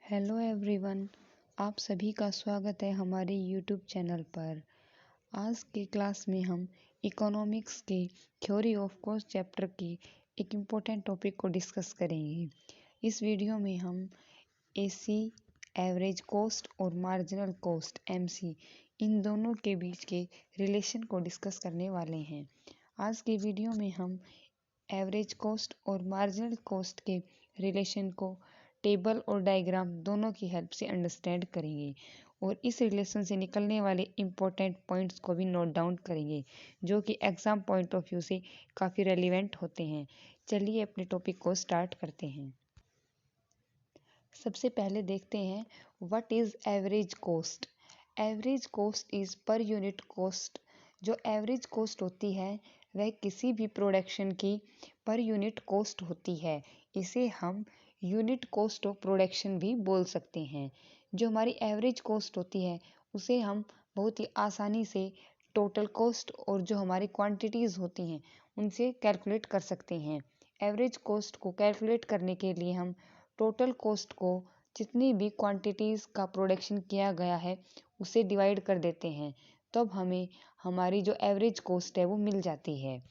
Hello everyone, आप सभी का स्वागत है हमारे यूट्यूब चैनल पर। आज की क्लास में हम इकोनॉमिक्स के थ्योरी ऑफ कॉस्ट चैप्टर के एक इम्पोर्टेंट टॉपिक को डिस्कस करेंगे। इस वीडियो में हम एसी, एवरेज कॉस्ट और मार्जिनल कॉस्ट एमसी, इन दोनों के बीच के रिलेशन को डिस्कस करने वाले हैं। आज की वीडियो में हम एवरेज कॉस्ट और मार्जिनल कॉस्ट के रिलेशन को टेबल और डायग्राम दोनों की हेल्प से अंडरस्टैंड करेंगे और इस रिलेशन से निकलने वाले इम्पोर्टेंट पॉइंट्स को भी नोट डाउन करेंगे, जो कि एग्जाम पॉइंट ऑफ व्यू से काफ़ी रेलिवेंट होते हैं। चलिए अपने टॉपिक को स्टार्ट करते हैं। सबसे पहले देखते हैं what is average cost. Average cost is per unit cost. जो एवरेज कॉस्ट होती है वह किसी भी प्रोडक्शन की पर यूनिट कॉस्ट होती है। इसे हम यूनिट कॉस्ट ऑफ प्रोडक्शन भी बोल सकते हैं। जो हमारी एवरेज कॉस्ट होती है उसे हम बहुत ही आसानी से टोटल कॉस्ट और जो हमारी क्वांटिटीज़ होती हैं उनसे कैलकुलेट कर सकते हैं। एवरेज कॉस्ट को कैलकुलेट करने के लिए हम टोटल कॉस्ट को जितनी भी क्वांटिटीज़ का प्रोडक्शन किया गया है उसे डिवाइड कर देते हैं, तब हमें हमारी जो एवरेज कॉस्ट है वो मिल जाती है।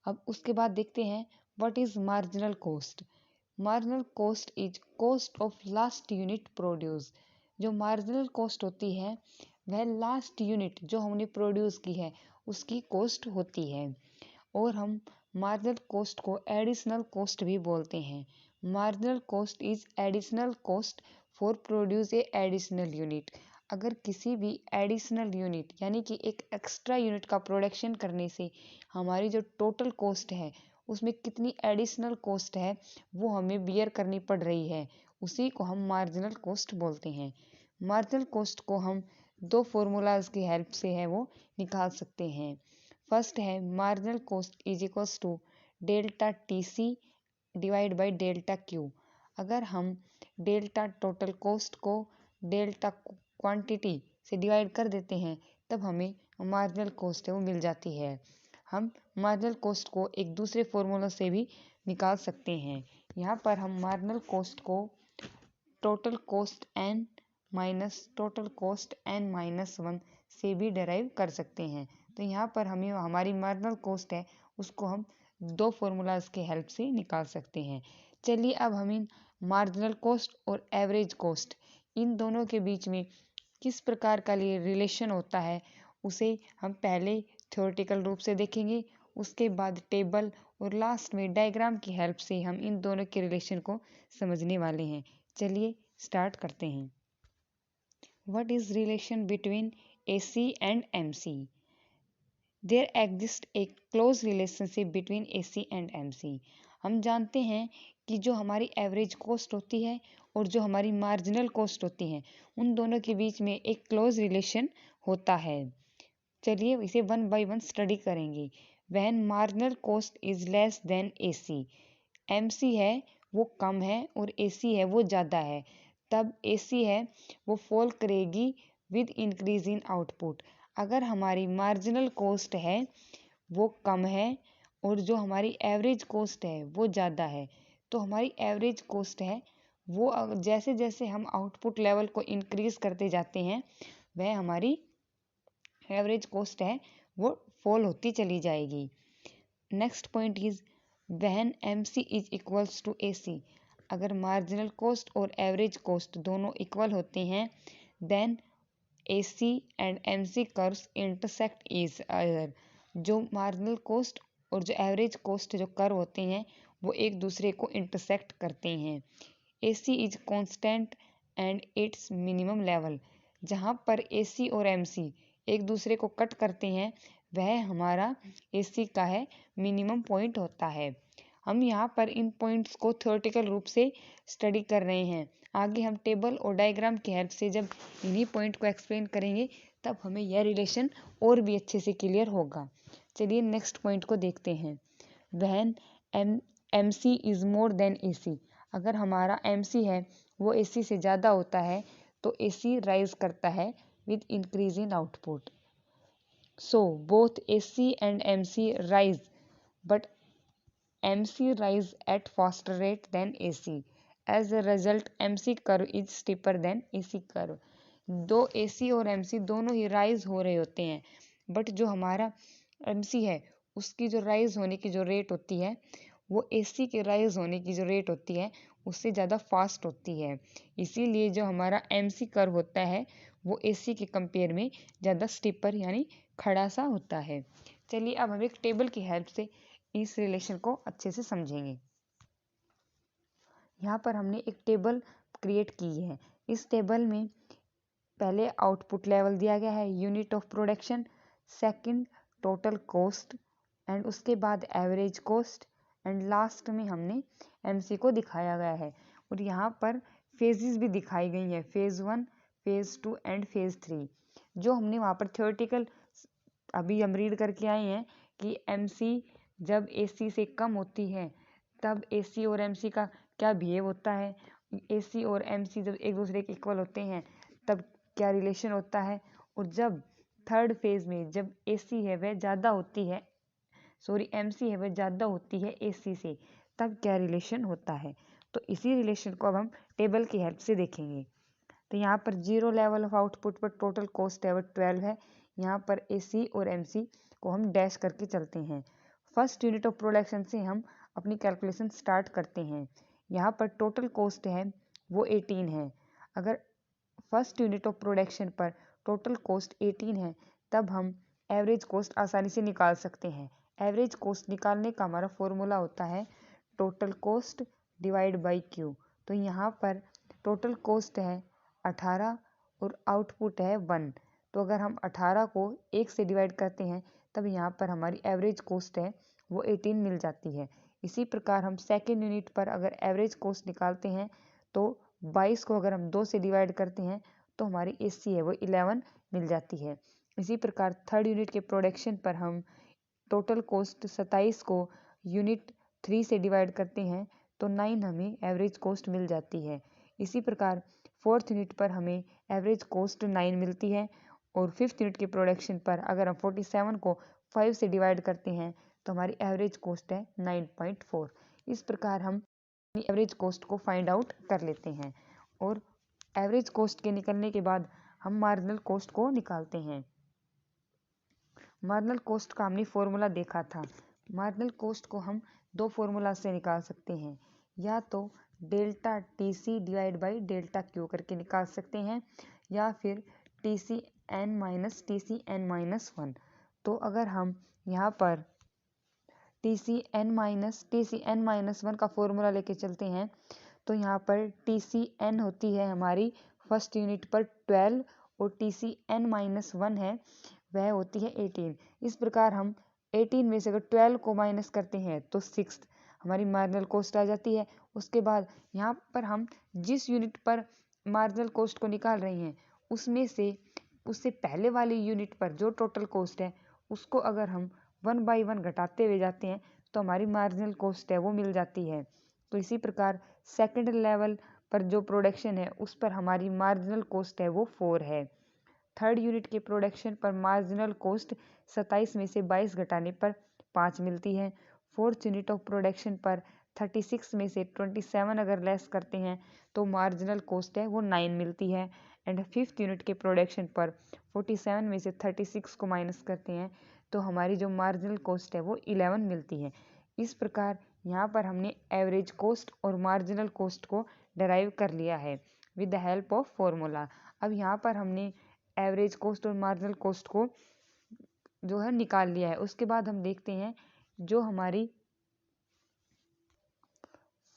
अब उसके बाद देखते हैं what is marginal cost. Marginal cost is cost of last unit produce. जो मार्जिनल कॉस्ट होती है वह लास्ट यूनिट जो हमने प्रोड्यूस की है उसकी कॉस्ट होती है, और हम मार्जिनल कॉस्ट को एडिशनल कॉस्ट भी बोलते हैं। Marginal cost is additional cost for produce a additional unit. अगर किसी भी एडिशनल यूनिट यानी कि एक एक्स्ट्रा यूनिट का प्रोडक्शन करने से हमारी जो टोटल कॉस्ट है उसमें कितनी एडिशनल कॉस्ट है वो हमें बियर करनी पड़ रही है, उसी को हम मार्जिनल कॉस्ट बोलते हैं। मार्जिनल कॉस्ट को हम दो फॉर्मूलाज की हेल्प से है वो निकाल सकते हैं। फर्स्ट है marginal cost is equals to delta T C divide by delta Q. अगर हम डेल्टा टोटल कॉस्ट को डेल्टा क्वांटिटी से डिवाइड कर देते हैं तब हमें मार्जिनल कॉस्ट है वो मिल जाती है। हम मार्जिनल कॉस्ट को एक दूसरे फॉर्मूला से भी निकाल सकते हैं। यहाँ पर हम मार्जिनल कॉस्ट को total cost N minus total cost N minus one से भी डिराइव कर सकते हैं। तो यहाँ पर हमें हमारी मार्जिनल कॉस्ट है उसको हम दो फॉर्मूलाज के हेल्प से निकाल सकते हैं। चलिए अब हम इन मार्जिनल कॉस्ट और एवरेज कॉस्ट इन दोनों के बीच में किस प्रकार का रिलेशन होता है उसे हम पहले थ्योरेटिकल रूप से देखेंगे, उसके बाद टेबल और लास्ट में डायग्राम की हेल्प से हम इन दोनों के रिलेशन को समझने वाले हैं। चलिए स्टार्ट करते हैं। What is relation between AC and MC? There exist a close relationship between AC and MC। हम जानते हैं कि जो हमारी एवरेज कॉस्ट होती है और जो हमारी मार्जिनल कॉस्ट होती है उन दोनों के बीच में एक क्लोज रिलेशन होता है। चलिए इसे वन बाय वन स्टडी करेंगे। When marginal cost is less than AC, MC है वो कम है और AC है वो ज़्यादा है, तब AC है वो फॉल करेगी विद इंक्रीज इन आउटपुट। अगर हमारी मार्जिनल कॉस्ट है वो कम है और जो हमारी एवरेज कॉस्ट है वो ज़्यादा है, तो हमारी एवरेज कॉस्ट है वो जैसे जैसे हम आउटपुट लेवल को इंक्रीज करते जाते हैं वह हमारी एवरेज कॉस्ट है वो फॉल होती चली जाएगी। Next point is when MC is equals to AC। अगर मार्जिनल कॉस्ट और एवरेज कॉस्ट दोनों इक्वल होते हैं then AC and MC curves intersect each other. जो मार्जिनल कॉस्ट और जो एवरेज कॉस्ट जो कर्व होते हैं वो एक दूसरे को इंटरसेक्ट करते हैं। AC is constant and it's minimum level. जहाँ पर AC और MC एक दूसरे को कट करते हैं वह हमारा AC का है मिनिमम पॉइंट होता है। हम यहाँ पर इन पॉइंट्स को थ्योरेटिकल रूप से स्टडी कर रहे हैं। आगे हम टेबल और डायग्राम की हेल्प से जब इन्हीं पॉइंट को एक्सप्लेन करेंगे तब हमें यह रिलेशन और भी अच्छे से क्लियर होगा। चलिए नेक्स्ट पॉइंट को देखते हैं। When MC is more than AC। अगर हमारा MC है वो AC से ज़्यादा होता है तो AC राइज करता है with increase in output. So both AC and MC rise, but MC rise at faster rate than AC. As a result MC curve is steeper than AC curve. दो AC और MC दोनों ही rise हो रहे होते हैं, but जो हमारा MC है उसकी जो राइज होने की जो रेट होती है वो AC के राइज होने की जो रेट होती है उससे ज़्यादा फास्ट होती है। इसीलिए जो हमारा MC कर्व होता है वो AC के कंपेयर में ज़्यादा स्टीपर यानी खड़ा सा होता है। चलिए अब हम एक टेबल की हेल्प से इस रिलेशन को अच्छे से समझेंगे। यहाँ पर हमने एक टेबल क्रिएट की है। इस टेबल में पहले आउटपुट लेवल दिया गया है, unit of production, second total cost and उसके बाद एवरेज कॉस्ट एंड लास्ट में हमने MC को दिखाया गया है। और यहाँ पर फेजेस भी दिखाई गई हैं, फेज़ 1, फेज़ 2 एंड फेज़ 3। जो हमने वहाँ पर थ्योरेटिकल अभी हम रीड करके आए हैं कि MC जब AC से कम होती है तब AC और MC का क्या बिहेव होता है, AC और MC जब एक दूसरे के इक्वल होते हैं तब क्या रिलेशन होता है, और जब थर्ड फेज में जब AC है वह ज़्यादा होती है, सॉरी MC है वह ज़्यादा होती है AC से, तब क्या रिलेशन होता है। तो इसी रिलेशन को अब हम टेबल की हेल्प से देखेंगे। तो यहाँ पर जीरो लेवल ऑफ आउटपुट पर टोटल कॉस्ट है वो 12 है। यहाँ पर AC और MC को हम डैश करके चलते हैं। फर्स्ट यूनिट ऑफ प्रोडक्शन से हम अपनी कैलकुलेशन स्टार्ट करते हैं। यहाँ पर टोटल कॉस्ट है वो 18 है। अगर फर्स्ट यूनिट ऑफ प्रोडक्शन पर टोटल कॉस्ट 18 है तब हम एवरेज कॉस्ट आसानी से निकाल सकते हैं। एवरेज कॉस्ट निकालने का हमारा फॉर्मूला होता है total cost divide by Q। तो यहाँ पर टोटल कॉस्ट है 18 और आउटपुट है 1। तो अगर हम 18 को 1 से डिवाइड करते हैं तब यहाँ पर हमारी एवरेज कॉस्ट है वो 18 मिल जाती है। इसी प्रकार हम सेकेंड यूनिट पर अगर एवरेज कॉस्ट निकालते हैं तो 22 को अगर हम 2 से डिवाइड करते हैं तो हमारी AC है वो 11 मिल जाती है। इसी प्रकार थर्ड यूनिट के प्रोडक्शन पर हम टोटल कॉस्ट 27 को यूनिट 3 से डिवाइड करते हैं तो 9 हमें एवरेज कॉस्ट मिल जाती है। इसी प्रकार फोर्थ यूनिट पर हमें एवरेज कॉस्ट 9 मिलती है, और फिफ्थ यूनिट के प्रोडक्शन पर अगर हम 47 को 5 से डिवाइड करते हैं तो हमारी एवरेज कॉस्ट है 9.4। इस प्रकार हम एवरेज कॉस्ट को फाइंड आउट कर लेते हैं, और एवरेज कॉस्ट के निकलने के बाद हम मार्जिनल कॉस्ट को निकालते हैं। मार्जिनल कॉस्ट का हमने फॉर्मूला देखा था। मार्जिनल कॉस्ट को हम दो फॉर्मूला से निकाल सकते हैं, या तो delta TC divide by delta Q करके निकाल सकते हैं, या फिर TCN माइनस TCN माइनस 1। तो अगर हम यहाँ पर TCN माइनस 1 का फॉर्मूला लेके चलते हैं तो यहाँ पर TCN होती है हमारी फर्स्ट यूनिट पर 12 और TCN माइनस 1 है वह होती है 18। इस प्रकार हम 18 में से अगर 12 को माइनस करते हैं तो 6 हमारी मार्जिनल कॉस्ट आ जाती है। उसके बाद यहाँ पर हम जिस यूनिट पर मार्जिनल कॉस्ट को निकाल रहे हैं उसमें से उससे पहले वाली यूनिट पर जो टोटल कॉस्ट है उसको अगर हम 1 बाई 1 घटाते हुए जाते हैं तो हमारी मार्जिनल कॉस्ट है वो मिल जाती है। तो इसी प्रकार सेकंड लेवल पर जो प्रोडक्शन है उस पर हमारी मार्जिनल कॉस्ट है वो 4 है। थर्ड यूनिट के प्रोडक्शन पर मार्जिनल कॉस्ट 27 में से 22 घटाने पर 5 मिलती है। फोर्थ यूनिट ऑफ प्रोडक्शन पर 36 में से 27 अगर लेस करते हैं तो मार्जिनल कॉस्ट है वो 9 मिलती है। एंड फिफ्थ यूनिट के प्रोडक्शन पर 47 में से 36 को माइनस करते हैं तो हमारी जो मार्जिनल कॉस्ट है वो 11 मिलती है। इस प्रकार यहाँ पर हमने एवरेज कॉस्ट और मार्जिनल कॉस्ट को डराइव कर लिया है with the help of formula. अब यहाँ पर हमने एवरेज कॉस्ट और मार्जिनल कॉस्ट को जो है निकाल लिया है। उसके बाद हम देखते हैं जो हमारी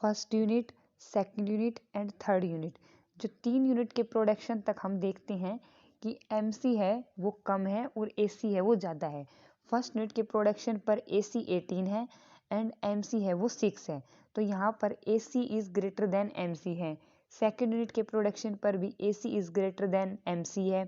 first unit, second unit and third unit, जो 3 यूनिट के प्रोडक्शन तक हम देखते हैं कि MC है वो कम है और AC है वो ज़्यादा है। फर्स्ट यूनिट के प्रोडक्शन पर AC 18 है एंड MC है वो 6 है। तो यहाँ पर AC is greater than MC है। सेकेंड यूनिट के प्रोडक्शन पर भी AC is greater than MC है।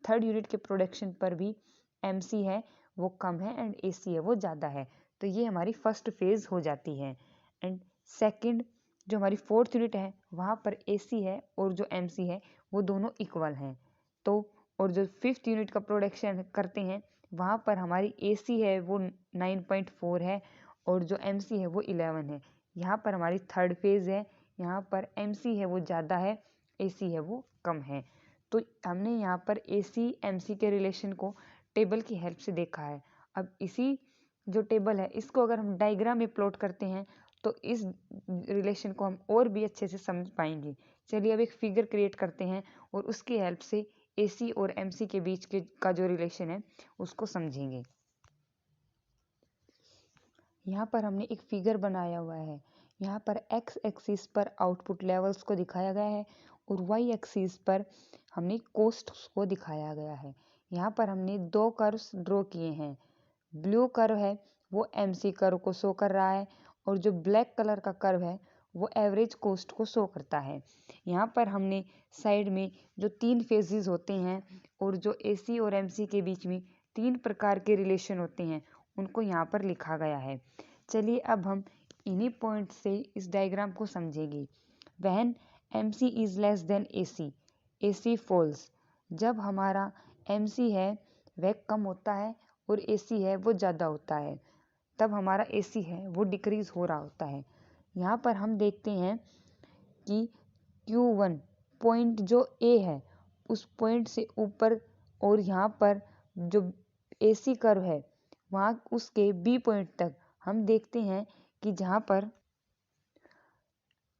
थर्ड यूनिट के प्रोडक्शन पर भी MC है वो कम है एंड AC है वो ज़्यादा है। तो ये हमारी फर्स्ट फेज़ हो जाती है। एंड सेकंड जो हमारी फोर्थ यूनिट है वहाँ पर AC है और जो MC है वो दोनों इक्वल हैं। तो और जो फिफ्थ यूनिट का प्रोडक्शन करते हैं वहाँ पर हमारी AC है वो 9.4 है और जो MC है वो 11 है। यहाँ पर हमारी थर्ड फेज़ है, यहाँ पर MC है वो ज़्यादा है, AC है वो कम है। तो हमने यहाँ पर AC MC के रिलेशन को टेबल की हेल्प से देखा है। अब इसी जो टेबल है इसको अगर हम डायग्राम में प्लॉट करते हैं तो इस रिलेशन को हम और भी अच्छे से समझ पाएंगे। चलिए अब एक फिगर क्रिएट करते हैं और उसकी हेल्प से AC और MC के बीच का जो रिलेशन है उसको समझेंगे। यहाँ पर हमने एक फिगर बनाया हुआ है। यहाँ पर x एक्सिस पर आउटपुट लेवल्स को दिखाया गया है और y एक्सिस पर हमने कोस्ट को दिखाया गया है। यहाँ पर हमने दो कर्व्स ड्रॉ किए हैं। ब्लू कर्व है वो MC कर्व को शो कर रहा है और जो ब्लैक कलर का कर्व है वो एवरेज कोस्ट को शो करता है। यहाँ पर हमने साइड में जो 3 फेजेस होते हैं और जो AC और MC के बीच में 3 प्रकार के रिलेशन होते हैं उनको यहाँ पर लिखा गया है। चलिए अब हम इन्हीं पॉइंट से इस डायग्राम को समझेंगे। When MC is less than AC, AC falls. जब हमारा MC है वह कम होता है और AC है वो ज़्यादा होता है, तब हमारा AC है वो डिक्रीज हो रहा होता है। यहाँ पर हम देखते हैं कि Q1 पॉइंट जो A है उस पॉइंट से ऊपर और यहाँ पर जो AC कर्व है वहाँ उसके B पॉइंट तक हम देखते हैं कि जहाँ पर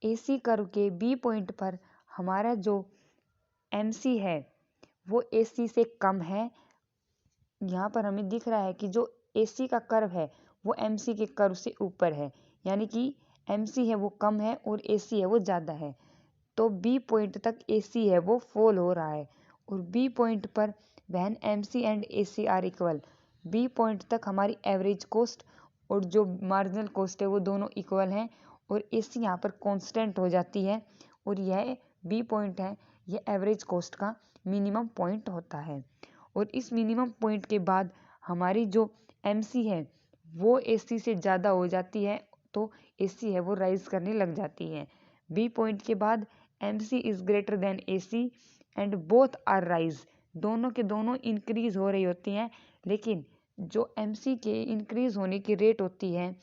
AC कर्व के B पॉइंट पर हमारा जो MC है वो AC से कम है। यहाँ पर हमें दिख रहा है कि जो AC का कर्व है वो MC के कर्व से ऊपर है, यानी कि MC है वो कम है और AC है वो ज़्यादा है। तो B पॉइंट तक AC है वो फॉल हो रहा है और B पॉइंट पर when MC and AC are equal, B point तक हमारी एवरेज कोस्ट और जो मार्जिनल कोस्ट है वो दोनों इक्वल हैं और AC यहाँ पर कांस्टेंट हो जाती है और यह B पॉइंट है यह एवरेज कोस्ट का मिनिमम पॉइंट होता है। और इस मिनिमम पॉइंट के बाद हमारी जो MC है वो AC से ज़्यादा हो जाती है तो AC है वो राइज करने लग जाती है। B पॉइंट के बाद MC is greater than AC and both are rise, दोनों के दोनों इंक्रीज हो रही होती हैं, लेकिन जो MC के इंक्रीज होने की रेट होती है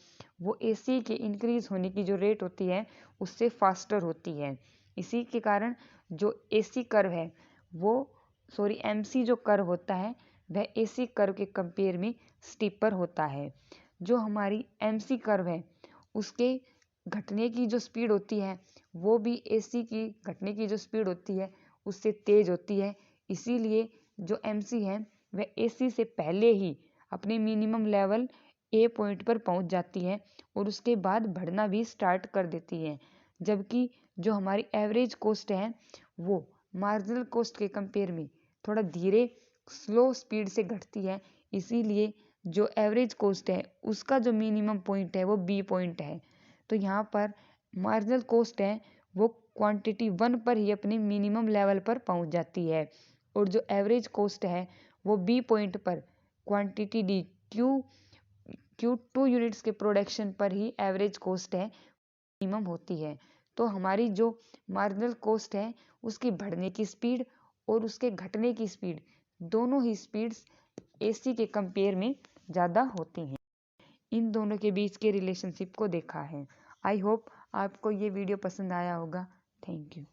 वो AC के इंक्रीज होने की जो रेट होती है उससे फास्टर होती है। इसी के कारण जो AC कर्व है वो MC जो कर्व होता है वह AC कर्व के कंपेयर में स्टीपर होता है। जो हमारी MC कर्व है उसके घटने की जो स्पीड होती है वो भी AC की घटने की जो स्पीड होती है उससे तेज होती है। इसीलिए जो MC है वह AC से पहले ही अपने मिनिमम लेवल A पॉइंट पर पहुंच जाती है और उसके बाद बढ़ना भी स्टार्ट कर देती है। जबकि जो हमारी एवरेज कोस्ट है वो मार्जिनल कोस्ट के कंपेयर में थोड़ा धीरे स्लो स्पीड से घटती है। इसीलिए जो एवरेज कोस्ट है उसका जो मिनिमम पॉइंट है वो B पॉइंट है। तो यहाँ पर मार्जिनल कोस्ट है वो क्वांटिटी 1 पर ही अपने मिनिमम लेवल पर पहुँच जाती है और जो एवरेज कोस्ट है वो B पॉइंट पर क्वांटिटी D Q 2 यूनिट्स के प्रोडक्शन पर ही एवरेज कोस्ट है मिनिमम होती है। तो हमारी जो मार्जिनल कोस्ट है उसकी बढ़ने की स्पीड और उसके घटने की स्पीड दोनों ही स्पीड्स AC के कंपेयर में ज़्यादा होती हैं। इन दोनों के बीच के रिलेशनशिप को देखा है। आई होप आपको ये वीडियो पसंद आया होगा। Thank you.